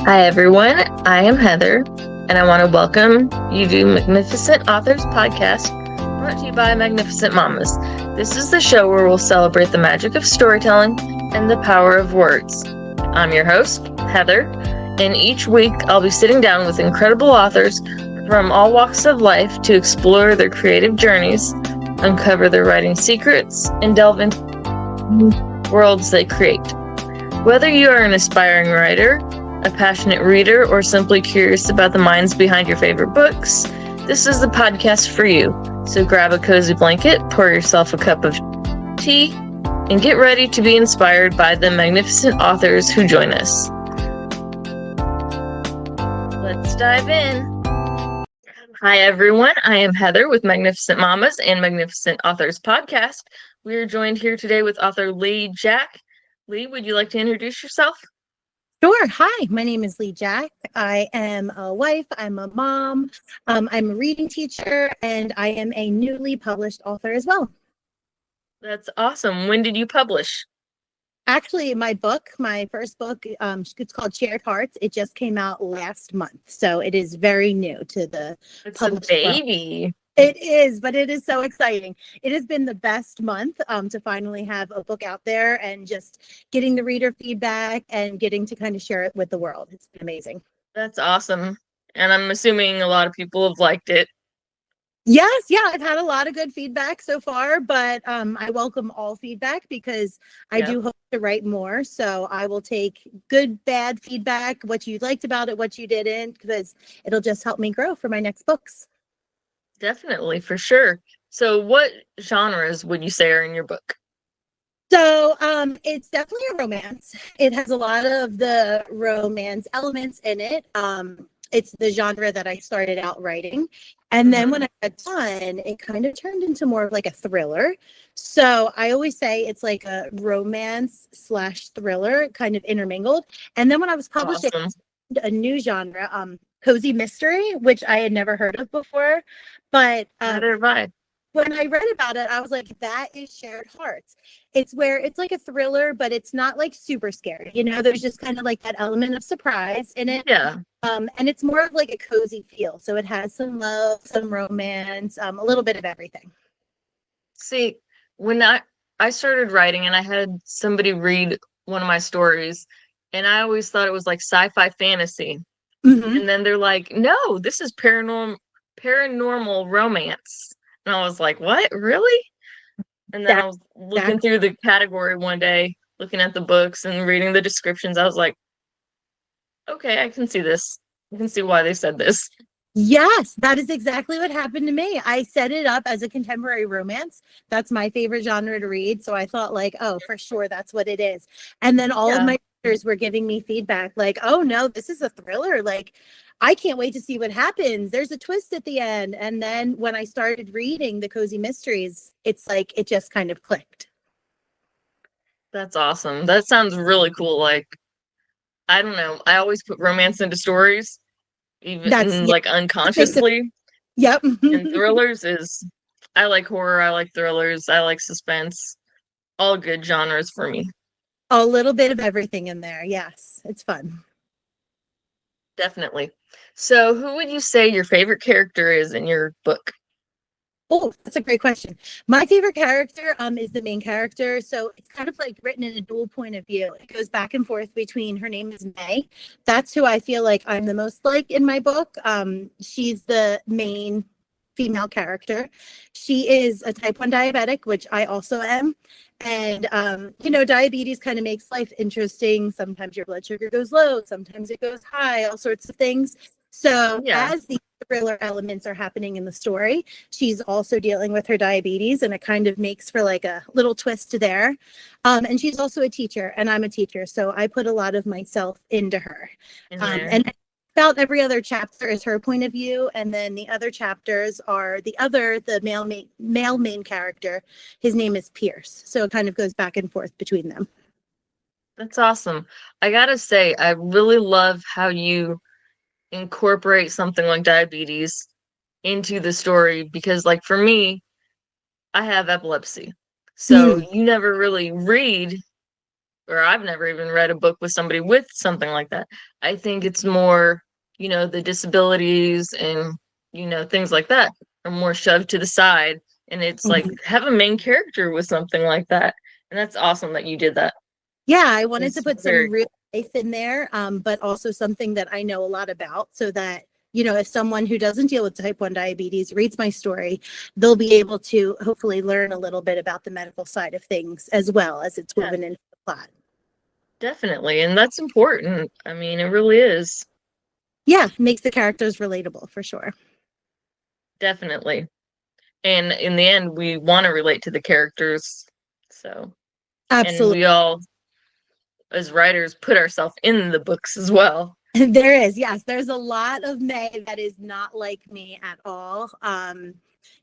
Hi, everyone. I am Heather, and I want to welcome you to Magnificent Authors Podcast, brought to you by Magnificent Mamas. This is the show where we'll celebrate the magic of storytelling and the power of words. I'm your host, Heather, and each week I'll be sitting down with incredible authors from all walks of life to explore their creative journeys, uncover their writing secrets, and delve into worlds they create. Whether you are an aspiring writer, a passionate reader, or simply curious about the minds behind your favorite books, this is the podcast for you. So grab a cozy blanket, pour yourself a cup of tea, and get ready to be inspired by the magnificent authors who join us. Let's dive in. Hi, everyone. I am Heather with Magnificent Mamas and Magnificent Authors Podcast. We are joined here today with author Leigh Jack. Leigh, would you like to introduce yourself? Sure. Hi, my name is Leigh Jack. I am a wife. I'm a mom. I'm a reading teacher, and I am a newly published author as well. That's awesome. When did you publish? Actually, my first book, it's called Shared Hearts. It just came out last month, so it is very new to the published baby. World. It is, but it is so exciting. It has been the best month to finally have a book out there and just getting the reader feedback and getting to kind of share it with the world. It's been amazing. That's awesome. And I'm assuming a lot of people have liked it. Yes, yeah, I've had a lot of good feedback so far, but I welcome all feedback because I do hope to write more. So I will take good, bad feedback, what you liked about it, what you didn't, because it'll just help me grow for my next books. Definitely, for sure. So what genres would you say are in your book? So it's definitely a romance. It has a lot of the romance elements in it. It's the genre that I started out writing. And then when I got done, it kind of turned into more of like a thriller. So I always say it's like a romance / thriller kind of intermingled. And then when I was publishing a new genre, cozy mystery, which I had never heard of before. But when I read about it, I was like, that is Shared Hearts. It's where it's like a thriller, but it's not like super scary. You know, there's just kind of like that element of surprise in it. Yeah. And it's more of like a cozy feel. So it has some love, some romance, a little bit of everything. See, when I started writing and I had somebody read one of my stories, and I always thought it was like sci-fi fantasy. And then they're like, no, this is paranormal romance. And I was like, what? Really? And then I was looking through the category one day, looking at the books and reading the descriptions. I was like, okay, I can see this. I can see why they said this. Yes, that is exactly what happened to me. I set it up as a contemporary romance. That's my favorite genre to read. So I thought like, oh, for sure, that's what it is. And then all of my readers were giving me feedback like, oh, no, this is a thriller. Like, I can't wait to see what happens. There's a twist at the end. And then when I started reading the cozy mysteries, it's like it just kind of clicked. That's awesome. That sounds really cool. Like, I don't know. I always put romance into stories, even like unconsciously. Yep. And thrillers I like horror. I like thrillers. I like suspense. All good genres for me. A little bit of everything in there. Yes, it's fun. Definitely. So who would you say your favorite character is in your book? Oh, that's a great question. My favorite character is the main character. So it's kind of like written in a dual point of view. It goes back and forth between, her name is May. That's who I feel like I'm the most like in my book. She's the main female character. She is a type 1 diabetic, which I also am. And, diabetes kind of makes life interesting. Sometimes your blood sugar goes low, sometimes it goes high, all sorts of things. So as the thriller elements are happening in the story, she's also dealing with her diabetes, and it kind of makes for like a little twist there. And she's also a teacher, and I'm a teacher, so I put a lot of myself into her. And about every other chapter is her point of view, and then the other chapters are the male main character. His name is Pierce, so it kind of goes back and forth between them. That's awesome. I gotta say, I really love how you incorporate something like diabetes into the story, because like for me, I have epilepsy, so you never really read or I've never even read a book with somebody with something like that. I think it's more, the disabilities and, things like that are more shoved to the side. And it's like, Mhm. have a main character with something like that. And that's awesome that you did that. Yeah, I wanted to It's put some very real cool. life in there, but also something that I know a lot about so that, if someone who doesn't deal with type 1 diabetes reads my story, they'll be able to hopefully learn a little bit about the medical side of things as well as it's Yeah, woven into the plot. definitely. And that's important. I mean, it really is. Yeah, makes the characters relatable for sure. Definitely. And in the end, we want to relate to the characters. So, and Absolutely. we all, as writers, put ourselves in the books as well. There is, yes. There's a lot of May that is not like me at all.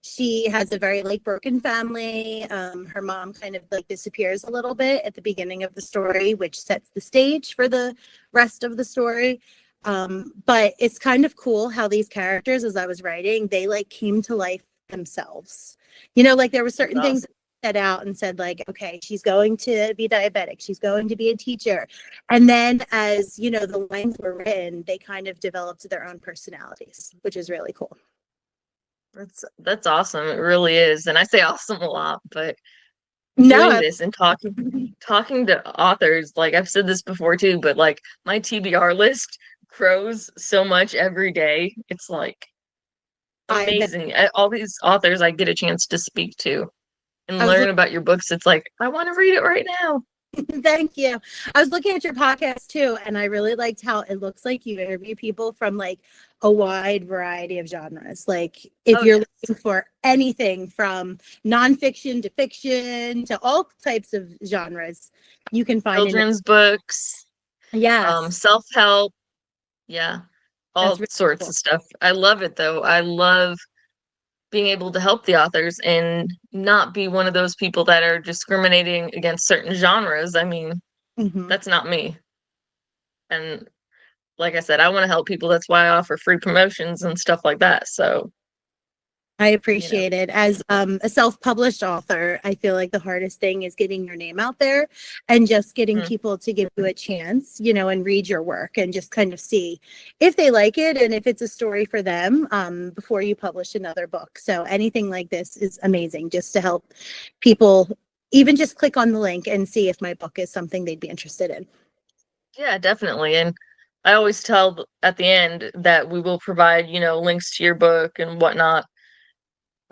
She has a very like broken family. Her mom kind of like disappears a little bit at the beginning of the story, which sets the stage for the rest of the story. But it's kind of cool how these characters, as I was writing, they like came to life themselves. Like there were That's certain things awesome. set out and said like, okay, she's going to be diabetic, she's going to be a teacher, and then as the lines were written, they kind of developed their own personalities, which is really cool. That's awesome. It really is. And I say awesome a lot, but No, doing this and talking to authors, like I've said this before too, but like my TBR list grows so much every day. It's like I bet. amazing. All these authors I get a chance to speak to and I was learn about your books. It's like I want to read it right now. Thank you. I was looking at your podcast too, and I really liked how it looks like you interview people from like a wide variety of genres. Like if Oh you're yes. looking for anything from nonfiction to fiction to all types of genres, you can find it. Children's books, Yes, self-help, yeah, that's all really sorts cool. of stuff. I love it though. I love being able to help the authors and not be one of those people that are discriminating against certain genres. I mean, Hmm. that's not me. And like I said, I want to help people. That's why I offer free promotions and stuff like that. So, I you know, appreciate it. As a self-published author, I feel like the hardest thing is getting your name out there and just getting mm, people to give you a chance, and read your work and just kind of see if they like it and if it's a story for them before you publish another book. So anything like this is amazing just to help people even just click on the link and see if my book is something they'd be interested in. yeah, definitely. And I always tell at the end that we will provide, links to your book and whatnot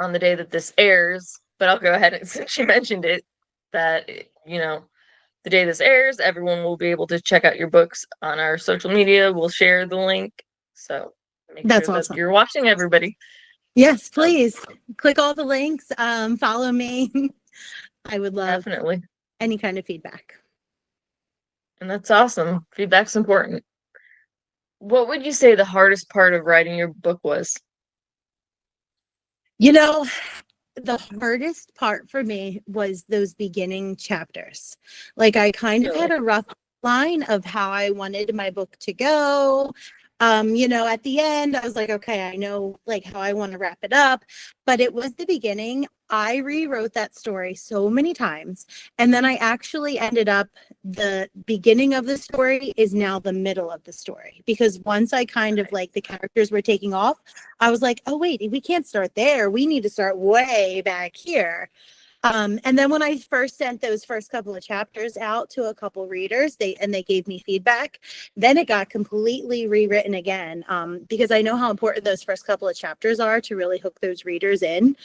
on the day that this airs. But I'll go ahead and since you mentioned it, that, the day this airs, everyone will be able to check out your books on our social media. We'll share the link. So make That's sure that awesome. you're watching, everybody. Yes, So please click all the links, follow me. I would love definitely. any kind of feedback. And that's awesome. Feedback's important. What would you say the hardest part of writing your book was? You know, the hardest part for me was those beginning chapters. Like I kind of had Really? a rough line of how I wanted my book to go. At the end, I was like, okay, I know like how I want to wrap it up, but it was the beginning. I rewrote that story so many times. And then I actually ended up the beginning of the story is now the middle of the story because once I kind of like the characters were taking off, I was like, oh, wait, we can't start there. We need to start way back here. And then when I first sent those first couple of chapters out to a couple readers, they gave me feedback. Then it got completely rewritten again because I know how important those first couple of chapters are to really hook those readers in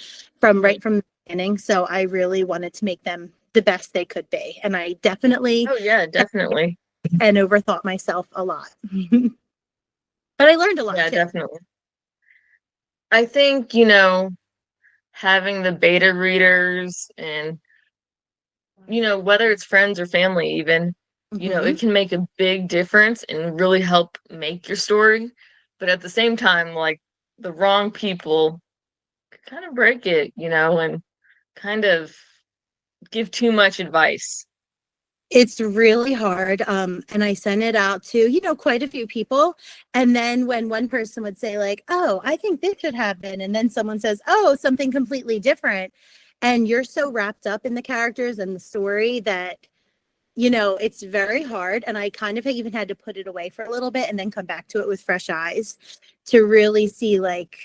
from Mhm. right from the beginning. So I really wanted to make them the best they could be, and I definitely Oh yeah, definitely. and overthought myself a lot, but I learned a lot Yeah, too. definitely. I think, having the beta readers and, whether it's friends or family even, Hmm. it can make a big difference and really help make your story. But at the same time, like the wrong people kind of break it, and kind of give too much advice. It's really hard. And I sent it out to, quite a few people. And then when one person would say, like, oh, I think this should happen. And then someone says, oh, something completely different. And you're so wrapped up in the characters and the story that it's very hard. And I kind of even had to put it away for a little bit and then come back to it with fresh eyes to really see like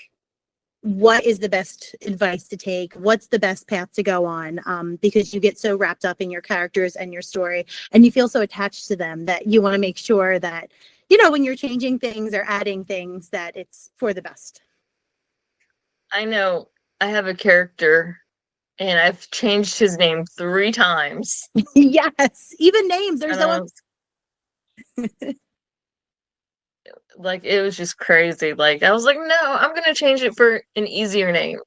what is the best advice to take, what's the best path to go on, because you get so wrapped up in your characters and your story and you feel so attached to them that you want to make sure that when you're changing things or adding things that it's for the best. I know I have a character and I've changed his name 3 times. Yes, even names, there's And no like it was just crazy. Like I was like, no, I'm gonna change it for an easier name.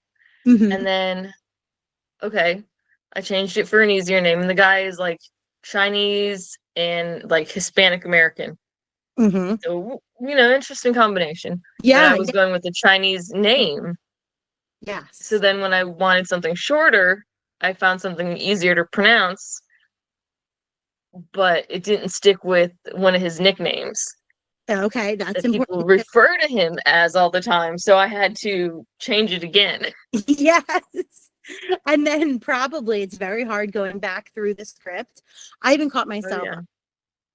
Mhm. And then okay, I changed it for an easier name. And the guy is like Chinese and like Hispanic American. Mhm. So, interesting combination. But I Yeah, was going with the Chinese name. So yes. then when I wanted something shorter, I found something easier to pronounce, but it didn't stick with one of his nicknames Okay, that's that people important. refer to him as all the time. So I had to change it again. Yes. And then probably it's very hard going back through the script. I even caught Oh myself. yeah.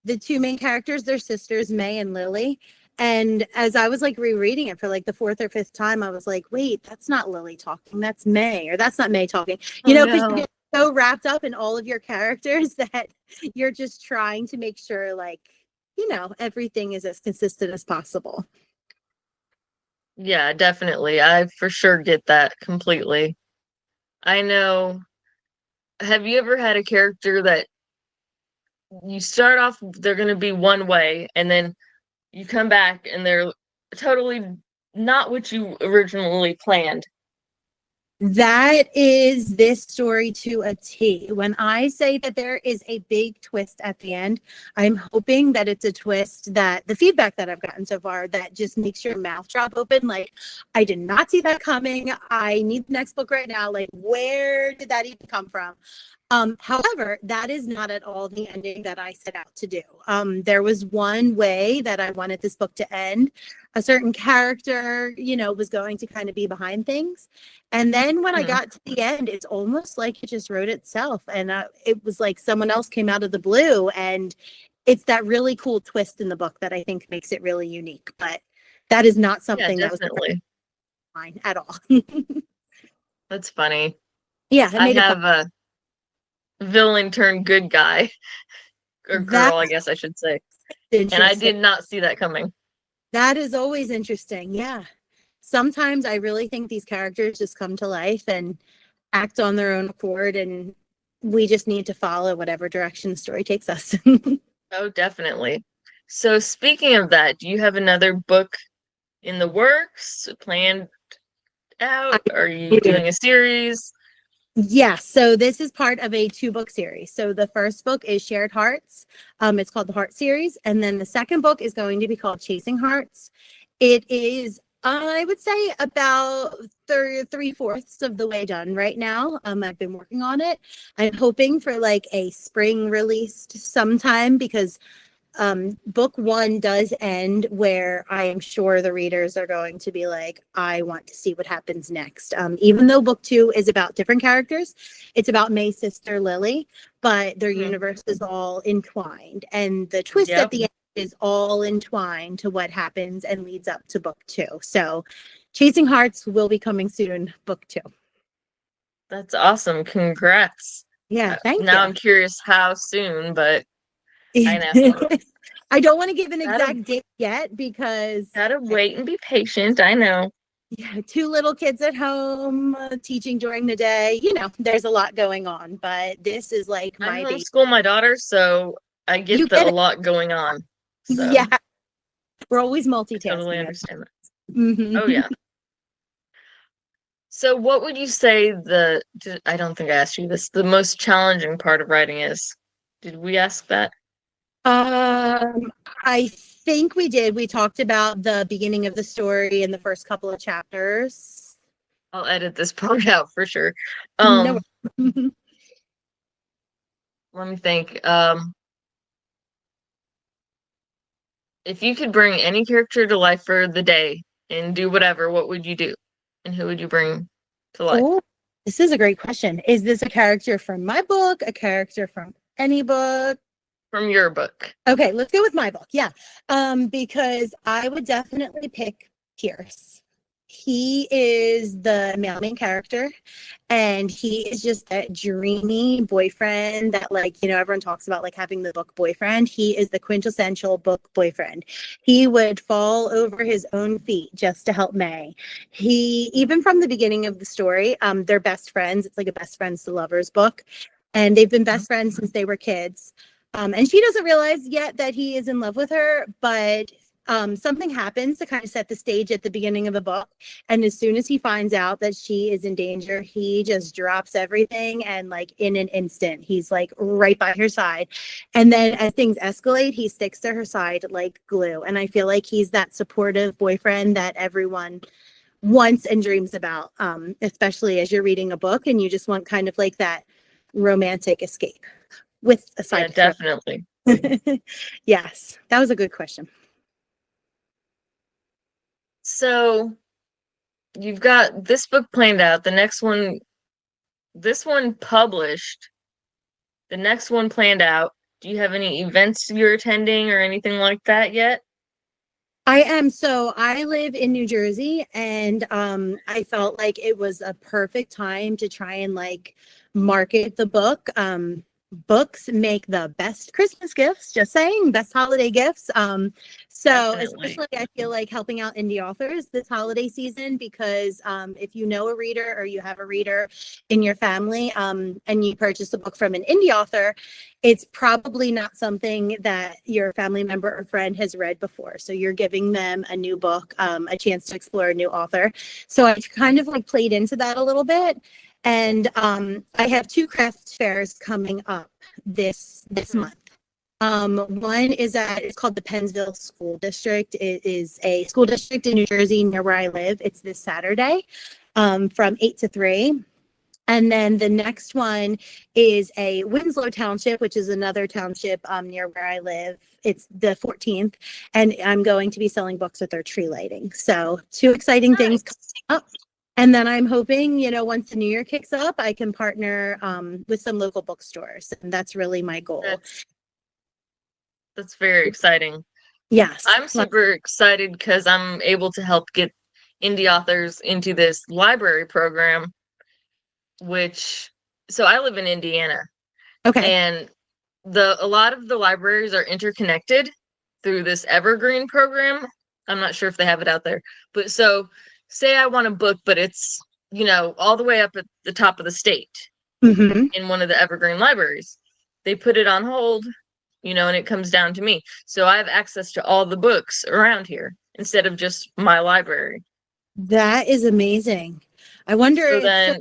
The two main characters, they're sisters, May and Lily. And as I was like rereading it for like the fourth or fifth time, I was like, wait, that's not Lily talking. That's May, or that's not May talking. Oh Because you no. get so wrapped up in all of your characters that you're just trying to make sure like, everything is as consistent as possible. Yeah, definitely. I for sure get that completely. I know. Have you ever had a character that you start off, they're going to be one way, and then you come back and they're totally not what you originally planned? That is this story to a T. When I say that there is a big twist at the end, I'm hoping that it's a twist that the feedback that I've gotten so far that just makes your mouth drop open. Like, I did not see that coming. I need the next book right now. Like, where did that even come from? However, that is not at all the ending that I set out to do. There was one way that I wanted this book to end. A certain character, was going to kind of be behind things. And then when I Mhm. got to the end, it's almost like it just wrote itself. And it was like someone else came out of the blue. And it's that really cool twist in the book that I think makes it really unique. But that is not Yeah, something that was definitely. mine at all. That's funny. Yeah, it I made it fun. have a villain turned good guy or girl, I That's guess I should say. And I interesting. did not see that coming. That is always interesting. Yeah. Sometimes I really think these characters just come to life and act on their own accord, and we just need to follow whatever direction the story takes us. Oh, definitely. So speaking of that, do you have another book in the works planned I out? Are you do. doing a series? Yes. So this is part of a 2-book series. So the first book is Shared Hearts. It's called the Heart series. And then the second book is going to be called Chasing Hearts. It is, I would say, about three-fourths of the way done right now. I've been working on it. I'm hoping for like a spring release sometime because book 1 does end where I am sure the readers are going to be like, I want to see what happens next. Even though book 2 is about different characters, it's about May's sister Lily, but their Mhm. universe is all entwined. And the twist at Yep. the end is all entwined to what happens and leads up to book 2. So Chasing Hearts will be coming soon, book 2. That's awesome. Congrats. Yeah, thank Now you. I'm curious how soon, but I know. I don't want to give an Gotta exact date yet because gotta wait and be patient. I know. yeah, 2 little kids at home, teaching during the day. There's a lot going on, but this is like I my baby. homeschool my daughter, so I You get get a it. lot going on. So Yeah, we're always I totally multitasking. understand that. Oh Mhm. yeah. So what would you say I don't think I asked you this, the most challenging part of writing is? Did we ask that? I think we did. We talked about the beginning of the story in the first couple of chapters. I'll edit this part out for sure. No. Um, Let me think. If you could bring any character to life for the day and do whatever, what would you do? And who would you bring to life? Oh, this is a great question. Is this a character from my book, a character from any book? From your book. Okay, let's go with my book. Yeah. Because I would definitely pick Pierce. He is the male main character, and he is just that dreamy boyfriend that, like, everyone talks about, like, having the book boyfriend. He is the quintessential book boyfriend. He would fall over his own feet just to help May. He, even from the beginning of the story, they're best friends. It's like a best friends to lovers book, and they've been best friends since they were kids. And she doesn't realize yet that he is in love with her, but something happens to kind of set the stage at the beginning of the book. And as soon as he finds out that she is in danger, he just drops everything. And, like, in an instant, he's, like, right by her side. And then as things escalate, he sticks to her side like glue. And I feel like he's that supportive boyfriend that everyone wants and dreams about, especially as you're reading a book and you just want kind of like that romantic escape with a side. Yeah, definitely. Yes, that was a good question. So you've got this book planned out, this one published, the next one planned out. Do you have any events you're attending or anything like that yet? I am. So I live in New Jersey, and I felt like it was a perfect time to try and, like, market the book. Books make the best Christmas gifts, just saying, best holiday gifts. So Definitely. especially I feel like helping out indie authors this holiday season, because if you know a reader or you have a reader in your family, and you purchase a book from an indie author, it's probably not something that your family member or friend has read before. So you're giving them a new book, a chance to explore a new author. So I kind of, like, played into that a little bit. And I have 2 craft fairs coming up this month. One is it's called the Pennsville School District. It is a school district in New Jersey near where I live. It's this Saturday, from 8 to 3. And then the next one is a Winslow Township, which is another township near where I live. It's the 14th, and I'm going to be selling books at their tree lighting. So 2 exciting things coming up. And then I'm hoping, once the new year kicks up, I can partner with some local bookstores. And that's really my goal. That's very exciting. Yes. I'm super excited because I'm able to help get indie authors into this library program, so I live in Indiana. Okay. And a lot of the libraries are interconnected through this Evergreen program. I'm not sure if they have it out there, but so say I want a book, but it's, all the way up at the top of the state in one of the Evergreen libraries. They put it on hold, and it comes down to me. So I have access to all the books around here instead of just my library. That is amazing. I wonder So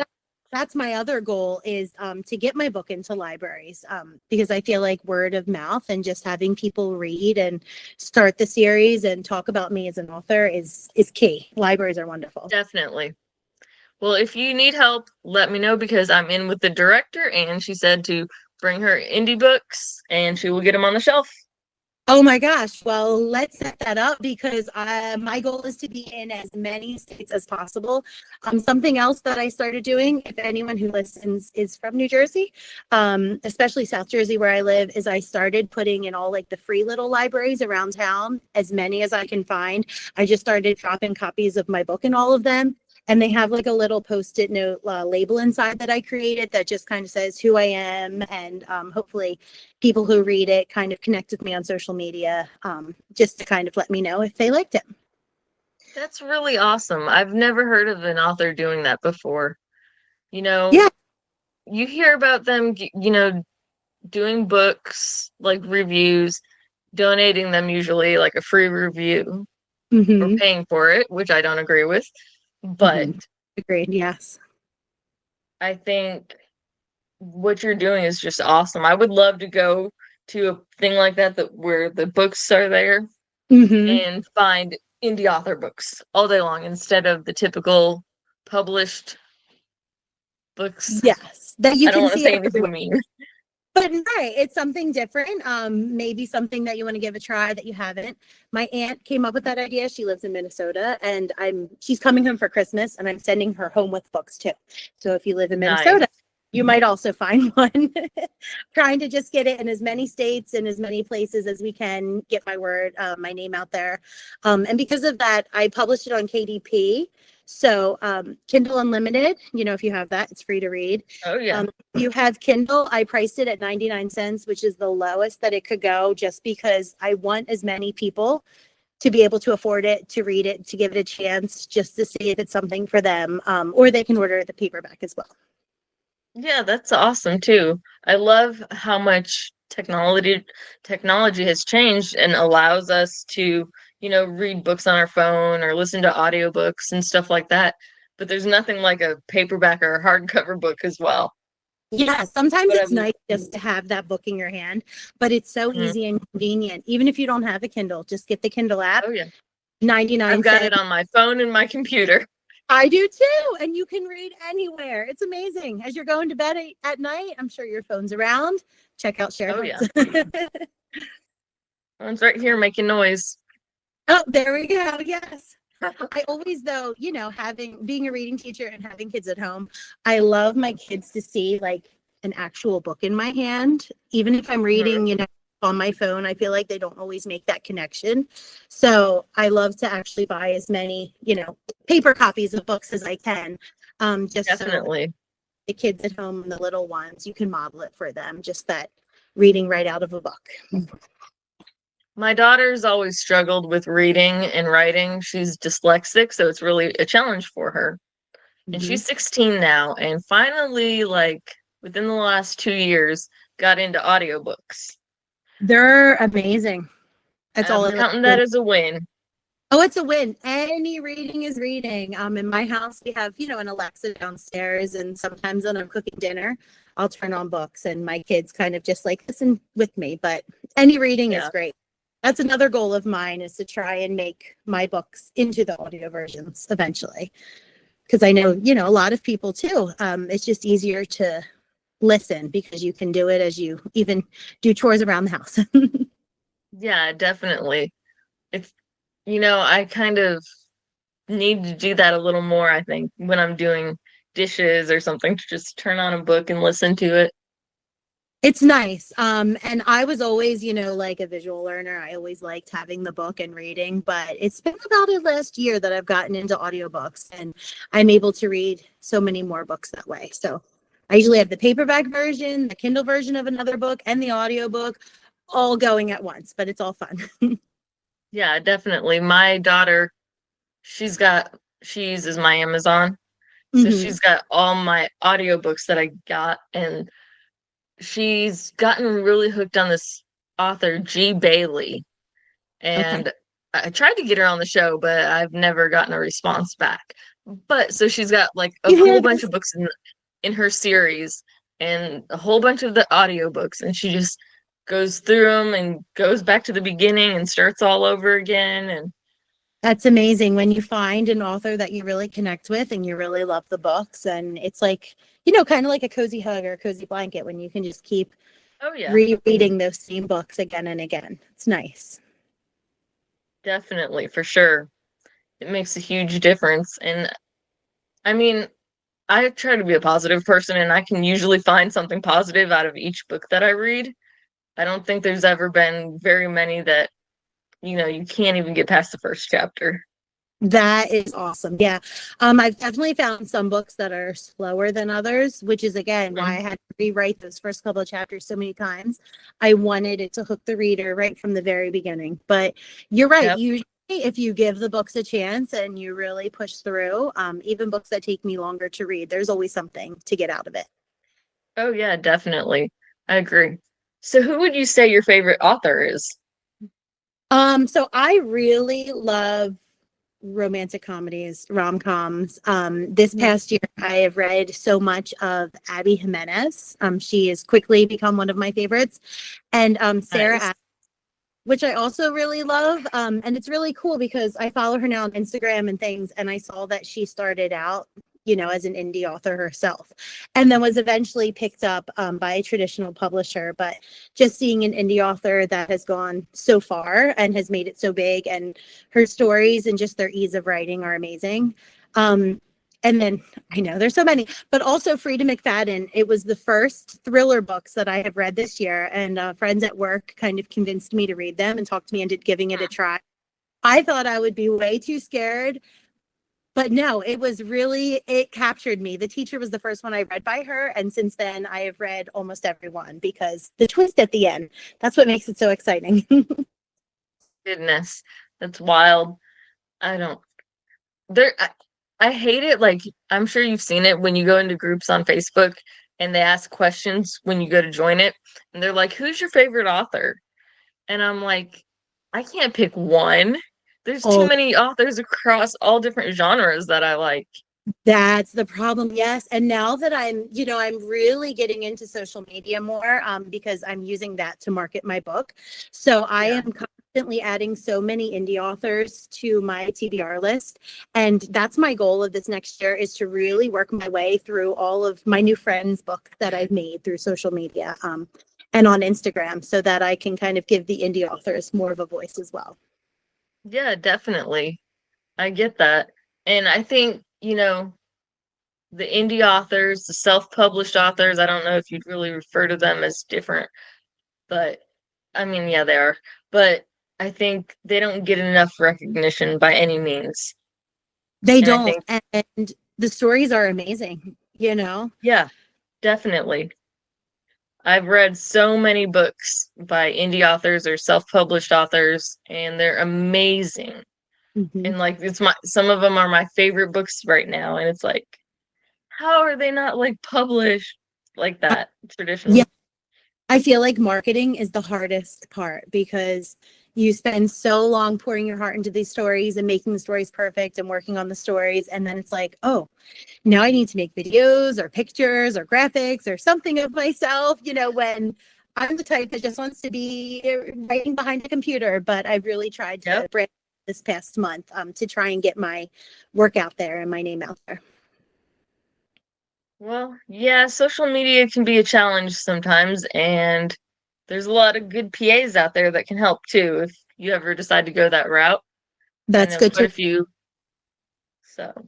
that's my other goal, is to get my book into libraries, because I feel like word of mouth and just having people read and start the series and talk about me as an author is key. Libraries are wonderful. Definitely. Well, if you need help, let me know, because I'm in with the director, and she said to bring her indie books and she will get them on the shelf. Oh my gosh. Well, let's set that up, because my goal is to be in as many states as possible. Something else that I started doing, if anyone who listens is from New Jersey, especially South Jersey where I live, is I started putting in all, like, the free little libraries around town, as many as I can find. I just started dropping copies of my book in all of them. And they have, like, a little Post-it note label inside that I created that just kind of says who I am. And hopefully people who read it kind of connect with me on social media, just to kind of let me know if they liked it. That's really awesome. I've never heard of an author doing that before. Yeah. You hear about them, doing books, like reviews, donating them, usually like a free review, or paying for it, which I don't agree with. But agreed. Yes. I think what you're doing is just awesome. I would love to go to a thing like that where the books are there and find indie author books all day long instead of the typical published books. Yes. That you I don't can want to see say anything mean. But right, it's something different. Maybe something that you want to give a try that you haven't. My aunt came up with that idea. She lives in Minnesota, and she's coming home for Christmas, and I'm sending her home with books too. So if you live in Minnesota, Nice. you might also find one. Trying to just get it in as many states and as many places as we can, get my name out there. And because of that, I published it on KDP. So Kindle Unlimited, if you have that, it's free to read. Oh, yeah. You have Kindle. I priced it at 99 cents, which is the lowest that it could go, just because I want as many people to be able to afford it, to read it, to give it a chance, just to see if it's something for them, or they can order the paperback as well. Yeah, that's awesome too. I love how much technology has changed and allows us to, read books on our phone or listen to audiobooks and stuff like that. But there's nothing like a paperback or a hardcover book as well. Yeah, sometimes But it's nice just to have that book in your hand, but it's so easy and convenient. Even if you don't have a Kindle, just get the Kindle app. Oh, yeah. 99 I've got cents. it on my phone and my computer. I do too. And you can read anywhere. It's amazing. As you're going to bed at night, I'm sure your phone's around. Check out Shared Oh, yeah. Hearts. It's right here making noise. Oh, there we go. Yes. I always, though, being a reading teacher and having kids at home, I love my kids to see like an actual book in my hand. Even if I'm reading, on my phone, I feel like they don't always make that connection. So I love to actually buy as many, paper copies of books as I can. Just Definitely. So the kids at home and the little ones, you can model it for them, just that reading right out of a book. My daughter's always struggled with reading and writing. She's dyslexic, so it's really a challenge for her. And she's 16 now, and finally, like within the last 2 years, got into audiobooks. They're amazing. That's all. I'm counting that as a win. Oh, it's a win. Any reading is reading. In my house, we have, an Alexa downstairs, and sometimes when I'm cooking dinner, I'll turn on books, and my kids kind of just like listen with me. But any reading is great. That's another goal of mine, is to try and make my books into the audio versions eventually. Because I know, a lot of people too. It's just easier to listen because you can do it as you even do chores around the house. Yeah, definitely. It's, I kind of need to do that a little more, I think, when I'm doing dishes or something, to just turn on a book and listen to it. It's nice. And I was always, like a visual learner. I always liked having the book and reading, but it's been about the last year that I've gotten into audiobooks, and I'm able to read so many more books that way. So I usually have the paperback version, the Kindle version of another book, and the audiobook all going at once, but it's all fun. Yeah, definitely. My daughter, she uses my Amazon. So she's got all my audiobooks that I got, and she's gotten really hooked on this author, G. Bailey. And I tried to get her on the show, but I've never gotten a response back. But so she's got like a whole bunch of books in her series, and a whole bunch of the audiobooks, and she just goes through them and goes back to the beginning and starts all over again. And that's amazing when you find an author that you really connect with and you really love the books. And it's like, kind of like a cozy hug or a cozy blanket when you can just keep rereading those same books again and again. It's nice. Definitely, for sure. It makes a huge difference. And I mean, I try to be a positive person, and I can usually find something positive out of each book that I read. I don't think there's ever been very many that, you can't even get past the first chapter. That is awesome. Yeah. I've definitely found some books that are slower than others, which is again why I had to rewrite those first couple of chapters so many times. I wanted it to hook the reader right from the very beginning. But you're right. Yep. Usually if you give the books a chance and you really push through, even books that take me longer to read, there's always something to get out of it. Oh yeah, definitely. I agree. So who would you say your favorite author is? So I really love romantic comedies, rom-coms. This past year, I have read so much of Abby Jimenez. She has quickly become one of my favorites. And Sarah, Nice. which I also really love. And it's really cool because I follow her now on Instagram and things, and I saw that she started out, as an indie author herself, and then was eventually picked up by a traditional publisher. But just seeing an indie author that has gone so far and has made it so big, and her stories and just their ease of writing are amazing. And then I know there's so many, but also Frida McFadden. It was the first thriller books that I have read this year, and friends at work kind of convinced me to read them and talked me into giving it a try. I thought I would be way too scared, but no, it was really, it captured me. The Teacher was the first one I read by her, and since then I have read almost every one because the twist at the end, that's what makes it so exciting. Goodness, that's wild. I don't there I hate it. Like, I'm sure you've seen it when you go into groups on Facebook and they ask questions when you go to join it, and they're like, "Who's your favorite author?" And I'm like, I can't pick one. There's too Oh, many authors across all different genres that I like. that's the problem. Yes. And now that I'm really getting into social media more because I'm using that to market my book. So I Yeah. am constantly adding so many indie authors to my TBR list. And that's my goal of this next year, is to really work my way through all of my new friends' books that I've made through social media and on Instagram, so that I can kind of give the indie authors more of a voice as well. Yeah, definitely. I get that. And I think, the indie authors, the self-published authors, I don't know if you'd really refer to them as different, but I mean, yeah, they are. But I think they don't get enough recognition by any means. They And I don't. think, And the stories are amazing. yeah, definitely. I've read so many books by indie authors or self-published authors, and they're amazing. Mhm. And like, some of them are my favorite books right now, and it's like, how are they not like published like that Yeah, traditionally? I feel like marketing is the hardest part because you spend so long pouring your heart into these stories and making the stories perfect and working on the stories. And then it's like, oh, now I need to make videos or pictures or graphics or something of myself, when I'm the type that just wants to be writing behind a computer. But I've really tried Yep. to brand this past month to try and get my work out there and my name out there. Well, yeah, social media can be a challenge sometimes, and there's a lot of good PAs out there that can help too if you ever decide to go that route. I That's know good quite to a few. So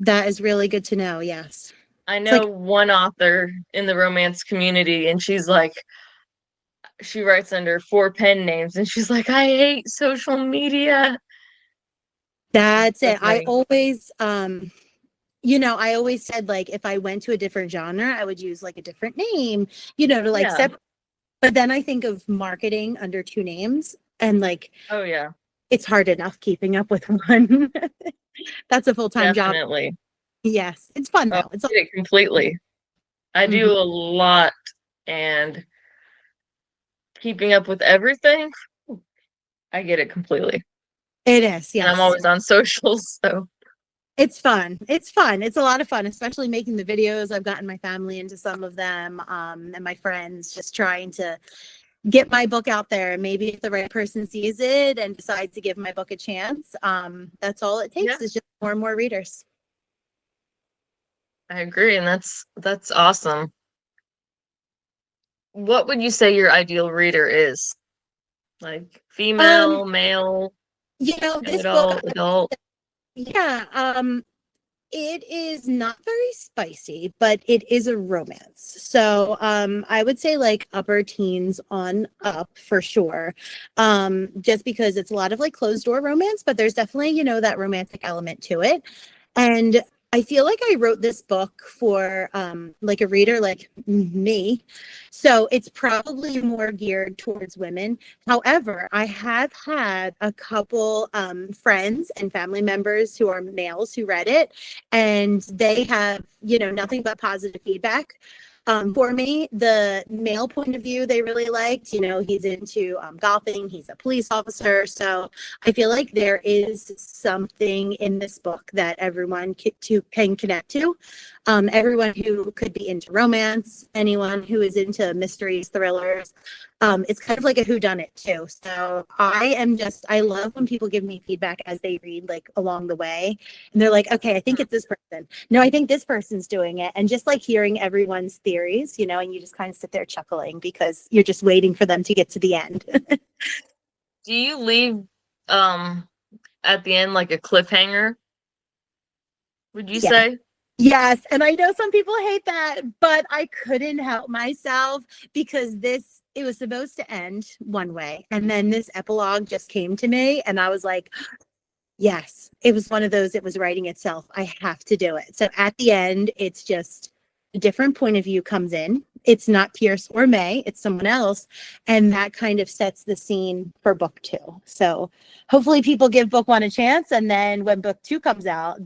That is really good to know. Yes. I It's like know one author in the romance community, and she's like, she writes under 4 pen names, and she's like, I hate social media. It's that's so it. funny. I always said, like, if I went to a different genre, I would use like a different name, to like Yeah. separate. But then I think of marketing under two names, and like Oh yeah, it's hard enough keeping up with one. That's a full-time job. definitely. Yes. It's fun Oh, I though. It's all get it completely. I do Mhm. a lot, and keeping up with everything, I get it completely. It is, And I'm yes. always on socials, so It's fun. It's fun. It's a lot of fun, especially making the videos. I've gotten my family into some of them, and my friends, just trying to get my book out there. Maybe if the right person sees it and decides to give my book a chance, that's all it yeah, takes, is just more and more readers. I agree, and that's awesome. What would you say your ideal reader is? Like Um, female, male, young this book, adult? yeah, it is not very spicy, but it is a romance. So I would say like upper teens on up for sure. Just because it's a lot of like closed door romance, but there's definitely, that romantic element to it. And I feel like I wrote this book for like a reader like me. So it's probably more geared towards women. However, I have had a couple friends and family members who are males who read it, and they have, nothing but positive feedback. For me, the male point of view they really liked. He's into golfing, he's a police officer. So I feel like there is something in this book that everyone can connect to. Everyone who could be into romance, anyone who is into mysteries, thrillers. It's kind of like a whodunit too. So I love when people give me feedback as they read, like along the way, and they're like, okay, I think it's this person. No, I think this person's doing it. And just like hearing everyone's theories, and you just kind of sit there chuckling because you're just waiting for them to get to the end. Do you leave um at the end like a cliffhanger? would you Yeah. say? Yes, and I know some people hate that, but I couldn't help myself because it was supposed to end one way, and then this epilogue just came to me, and I was like, yes, it was one of those, it was writing itself. I have to do it. So at the end, it's just a different point of view comes in. It's not Pierce or May, it's someone else. And that kind of sets the scene for book two. So hopefully people give book one a chance. And then when book two comes out,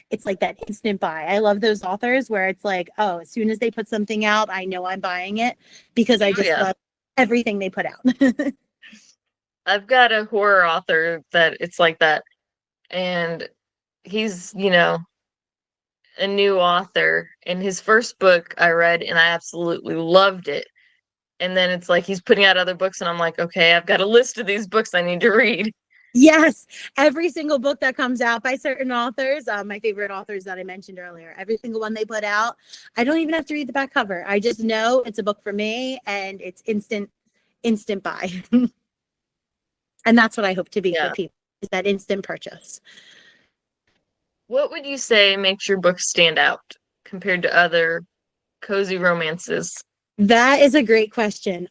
it's like that instant buy. I love those authors where it's like, oh, as soon as they put something out, I know I'm buying it because I Oh just yeah. love everything they put out. I've got a horror author that it's like that. And he's, a new author. And his first book I read and I absolutely loved it. And then it's like he's putting out other books and I'm like, okay, I've got a list of these books I need to read. Yes, every single book that comes out by certain authors, my favorite authors that I mentioned earlier, every single one they put out, I don't even have to read the back cover. I just know it's a book for me and it's instant buy. And that's what I hope to be for Yeah. people, is that instant purchase. What would you say makes your book stand out compared to other cozy romances? That is a great question.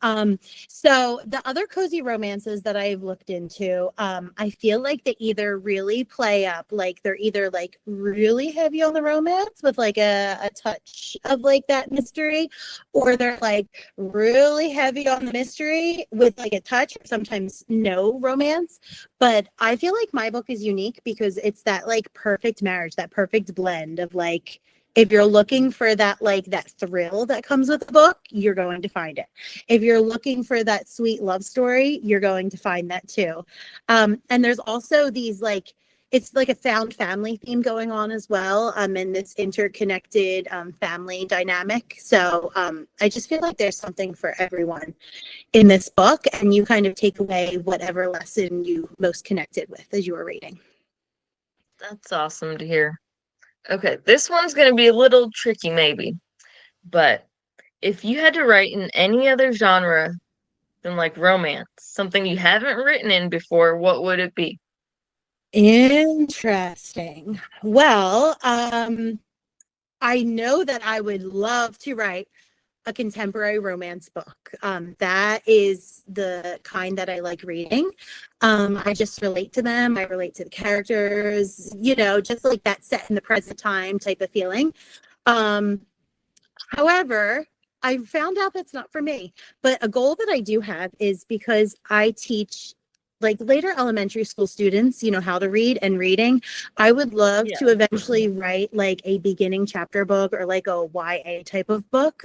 So the other cozy romances that I've looked into, I feel like they either really play up, like they're either like really heavy on the romance with like a touch of like that mystery, or they're like really heavy on the mystery with like a touch, sometimes no romance. But I feel like my book is unique because it's that like perfect marriage, that perfect blend of like, if you're looking for that, like that thrill that comes with the book, you're going to find it. If you're looking for that sweet love story, you're going to find that too. And there's also these like, it's like a found family theme going on as well, in this interconnected family dynamic. So I just feel like there's something for everyone in this book, and you kind of take away whatever lesson you most connected with as you were reading. That's awesome to hear. Okay, this one's going to be a little tricky, maybe, but if you had to write in any other genre than like romance, something you haven't written in before, what would it be? Interesting. Well, I know that I would love to write a contemporary romance book. That is the kind that I like reading. I just relate to them. I relate to the characters, just like that set in the present time type of feeling. Um, However, I found out that's not for me. But a goal that I do have is because I teach like later elementary school students, how to read and reading. I would love Yeah. to eventually write like a beginning chapter book or like a YA type of book.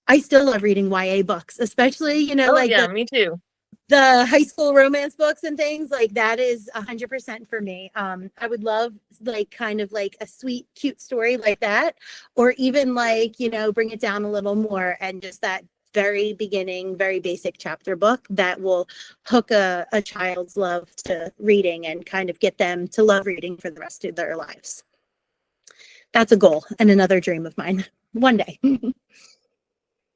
I still love reading YA books, especially, Oh, like yeah, me too. the high school romance books and things like that is 100% for me. I would love like kind of like a sweet, cute story like that, or even like, bring it down a little more and just that very beginning, very basic chapter book that will hook a child's love to reading and kind of get them to love reading for the rest of their lives. That's a goal and another dream of mine one day.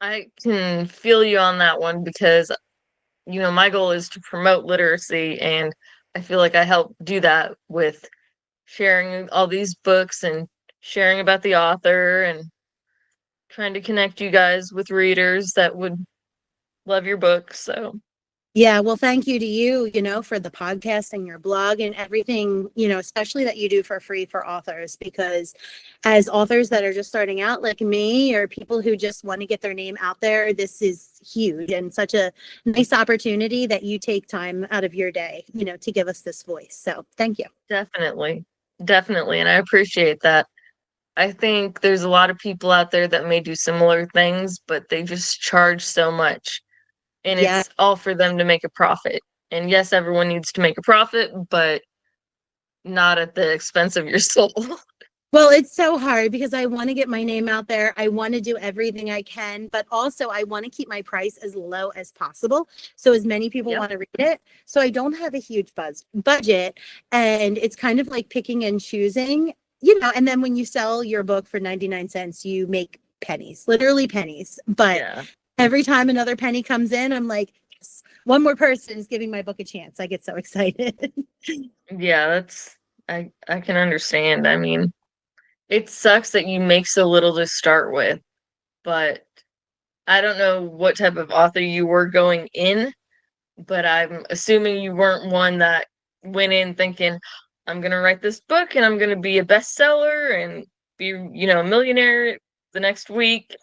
I can feel you on that one because, my goal is to promote literacy, and I feel like I help do that with sharing all these books and sharing about the author and trying to connect you guys with readers that would love your book. So, Yeah, well, thank you to you, for the podcast and your blog and everything, especially that you do for free for authors, because as authors that are just starting out like me or people who just want to get their name out there, this is huge and such a nice opportunity that you take time out of your day, to give us this voice. So thank you. definitely, definitely. And I appreciate that. I think there's a lot of people out there that may do similar things, but they just charge so much. And Yeah. it's all for them to make a profit. And yes, everyone needs to make a profit, but not at the expense of your soul. Well, it's so hard because I want to get my name out there. I want to do everything I can, but also I want to keep my price as low as possible. So as many people Yep. want to read it. So I don't have a huge budget. And it's kind of like picking and choosing, and then when you sell your book for 99 cents, you make pennies, literally pennies. But Yeah. every time another penny comes in, I'm like, yes, one more person is giving my book a chance. I get so excited. Yeah, I can understand. I mean, it sucks that you make so little to start with, but I don't know what type of author you were going in, but I'm assuming you weren't one that went in thinking, I'm gonna write this book and I'm gonna be a bestseller and be, a millionaire the next week.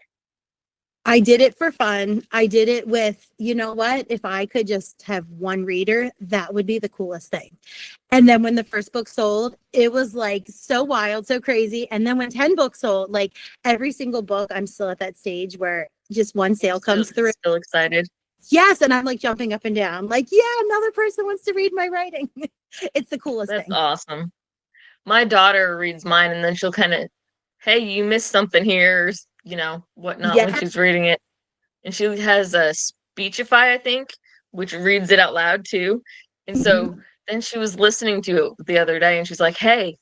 I did it for fun. I did it with, you know what? If I could just have one reader, that would be the coolest thing. And then when the first book sold, it was like so wild, so crazy. And then when 10 books sold, like every single book, I'm still at that stage where just one sale comes through. Still excited. Yes. And I'm like jumping up and down, like, yeah, another person wants to read my writing. It's the coolest That's thing. awesome. My daughter reads mine and then she'll kind of, hey, you missed something here, whatnot when Yeah. she's reading it. And she has a Speechify, I think, which reads it out loud too. And so then she was listening to it the other day and she's like, hey,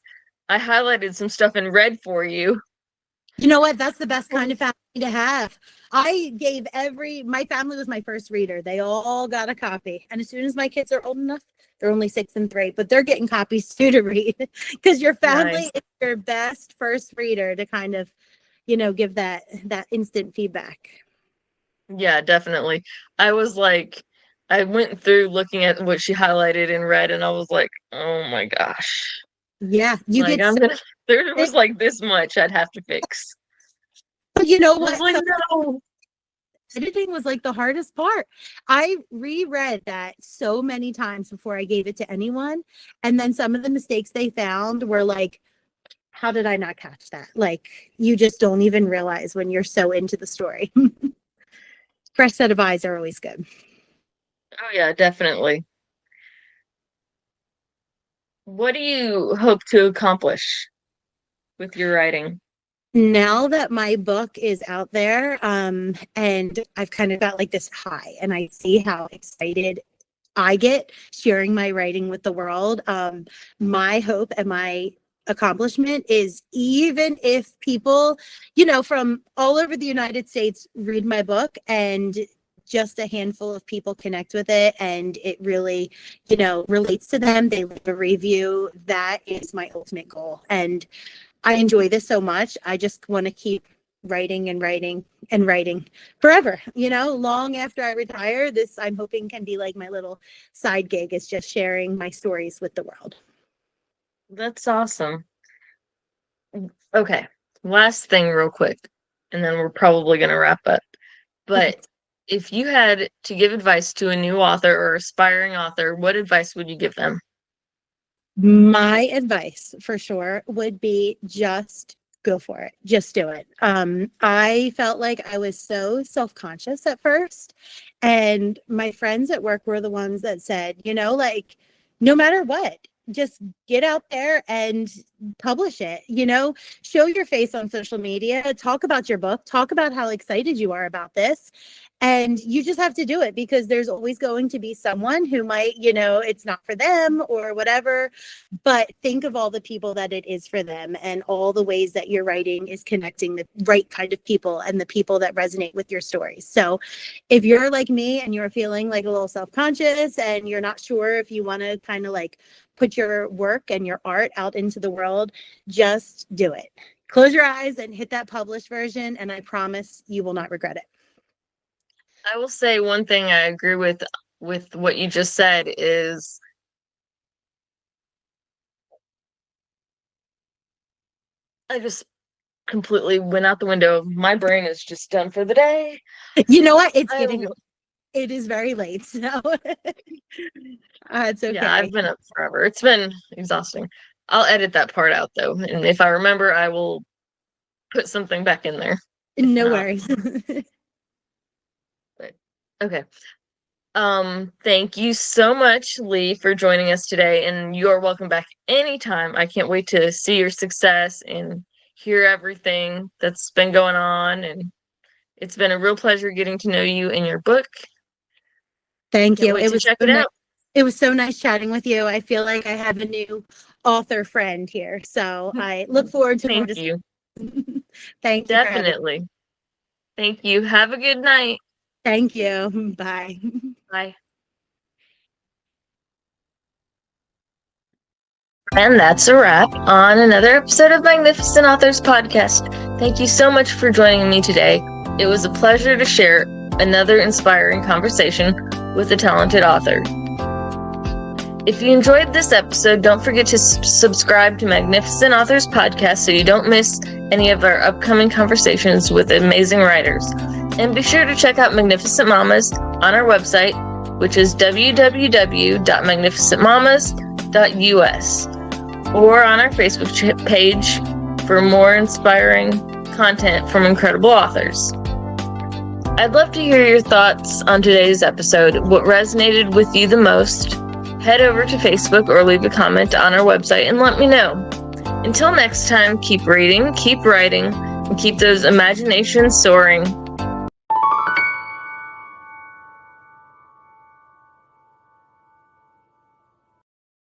I highlighted some stuff in red for you. You know what? That's the best kind of family to have. I gave my family was my first reader. They all got a copy. And as soon as my kids are old enough, they're only 6 and 3, but they're getting copies too to read because your family Nice. is your best first reader to kind of, give that instant feedback. Yeah, definitely. I was like, I went through looking at what she highlighted in red and I was like, oh my gosh. Yeah, you Like get so there was like this much I'd have to fix. you know I was what? like, no. Editing was like the hardest part. I reread that so many times before I gave it to anyone. And then some of the mistakes they found were like, how did I not catch that? Like, you just don't even realize when you're so into the story. Fresh set of eyes are always good. Oh yeah, definitely. What do you hope to accomplish with your writing? Now that my book is out there, and I've kind of got like this high, and I see how excited I get sharing my writing with the world. My hope and my accomplishment is even if people, from all over the United States read my book and just a handful of people connect with it and it really, relates to them, they leave a review, that is my ultimate goal. And I enjoy this so much. I just want to keep writing and writing and writing forever, long after I retire. This, I'm hoping, can be like my little side gig, is just sharing my stories with the world. That's awesome. Okay, last thing real quick, and then we're probably gonna wrap up. Okay. But if you had to give advice to a new author or aspiring author, what advice would you give them? My advice for sure would be just go for it. Just do it. I felt like I was so self-conscious at first. And my friends at work were the ones that said, like, no matter what, just get out there and publish it, show your face on social media, talk about your book, talk about how excited you are about this. And you just have to do it because there's always going to be someone who might, it's not for them or whatever. But think of all the people that it is for them and all the ways that your writing is connecting the right kind of people and the people that resonate with your stories. So if you're like me and you're feeling like a little self-conscious and you're not sure if you want to kind of like put your work and your art out into the world, just do it. Close your eyes and hit that published version, and I promise you will not regret it. I will say one thing I agree with what you just said is I just completely went out the window. My brain is just done for the day. You know what? I, It is very late, so it's okay. yeah, I've been up forever. It's been exhausting. I'll edit that part out though, and if I remember, I will put something back in there. If No not, worries. but okay. Thank you so much, Leigh, for joining us today, and you're welcome back anytime. I can't wait to see your success and hear everything that's been going on, and it's been a real pleasure getting to know you and your book. Thank Can't you. wait to check it out. It was so nice chatting with you. I feel like I have a new author friend here, so I look forward to more. Thank you. Thank you for having me. Definitely. Thank you. Have a good night. Thank you. Bye. Bye. And that's a wrap on another episode of Magnificent Authors Podcast. Thank you so much for joining me today. It was a pleasure to share another inspiring conversation with a talented author. If you enjoyed this episode, don't forget to subscribe to Magnificent Authors Podcast so you don't miss any of our upcoming conversations with amazing writers. And be sure to check out Magnificent Mamas on our website, which is www.magnificentmamas.us, or on our Facebook page for more inspiring content from incredible authors. I'd love to hear your thoughts on today's episode. What resonated with you the most? Head over to Facebook or leave a comment on our website and let me know. Until next time, keep reading, keep writing, and keep those imaginations soaring.